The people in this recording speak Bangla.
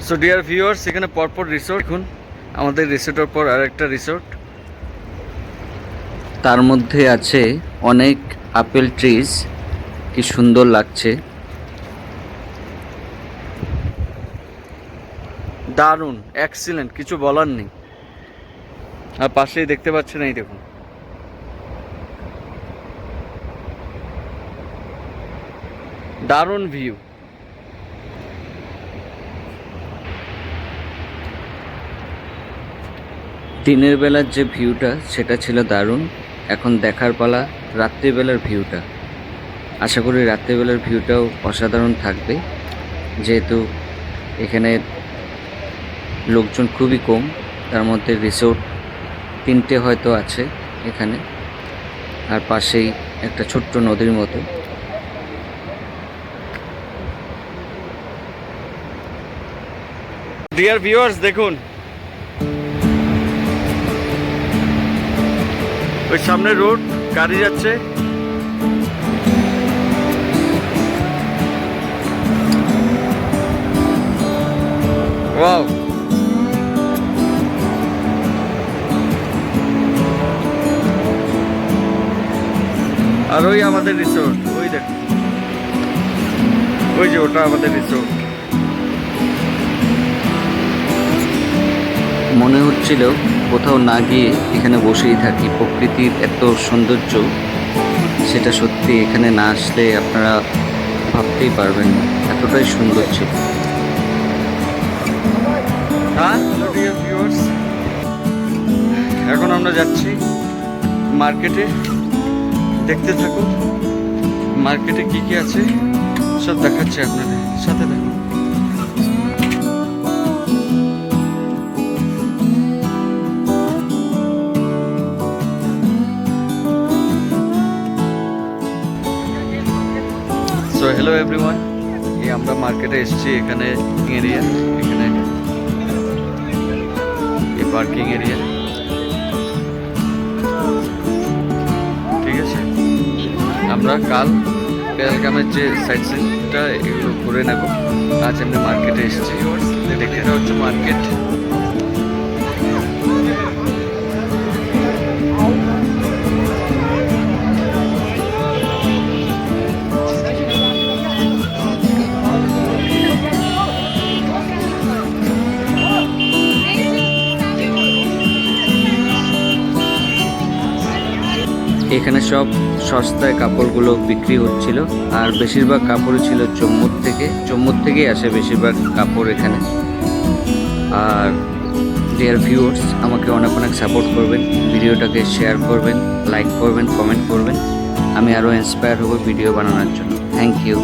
সো ডিয়ার ভিউয়ার্স, এখানে পরপর রিসোর্ট। দেখুন আমাদের রিসোর্টের পর আর একটা রিসোর্ট, তার মধ্যে আছে অনেক আপেল ট্রিজ, কি সুন্দর লাগছে। দারুণ, এক্সিলেন্ট, কিছু বলার নেই। আর পাশেই দেখতে পাচ্ছেন, এই দেখুন দারুণ ভিউ। দিনের বেলার যে ভিউটা সেটা ছিল দারুণ। এখন দেখার পালা রাত্রিবেলার ভিউটা। আশা করি রাত্রিবেলার ভিউটাও অসাধারণ থাকবে, যেহেতু এখানে লোকজন খুবই কম। তার মধ্যে রিসোর্ট 3টে হয়তো আছে এখানে, আর পাশেই একটা ছোট্ট নদীর মতো। ডিয়ার ভিউয়ার্স, দেখুন ওই সামনে রোড, গাড়ি যাচ্ছে। ওয়াও, আর ওই আমাদের রিসোর্ট, ওই দেখুন, ওই যে ওটা আমাদের রিসোর্ট। মনে হচ্ছিল কোথাও না গিয়ে এখানে বসেই থাকি। প্রকৃতির এত সৌন্দর্য, সেটা সত্যি এখানে না আসলে আপনারা ভাবতেই পারবেন না, এতটাই সুন্দর ছিল। হ্যাঁ ডিয়ার ভিউয়ার্স, এখন আমরা যাচ্ছি মার্কেটে। দেখতে থাকুন মার্কেটে কি কি আছে, সব দেখাচ্ছি আপনাদের সাথে। দেখুন সো হ্যালো এভরিওয়ান, এই আমরা মার্কেটে এসেছি। এখানে এরিয়া, এখানে এই পার্কিং এরিয়া, ঠিক আছে। আমরা কাল পেহেলগামের যে সাইড সিনটা এগুলো ঘুরে নেব। আজ আমরা মার্কেটে এসেছি। দেখতে, এটা হচ্ছে মার্কেট। এখানে সব সস্তায় কাপড়গুলো বিক্রি হচ্ছিল, আর বেশিরভাগ কাপড়ই ছিল জম্মুর থেকেই আসে বেশিরভাগ কাপড় এখানে। আর ডিয়ার ভিউয়ার্স, আমাকে অনেক অনেক সাপোর্ট করবেন, ভিডিওটাকে শেয়ার করবেন, লাইক করবেন, কমেন্ট করবেন। আমি আরও ইন্সপায়ার হব ভিডিও বানানোর জন্য। Thank you.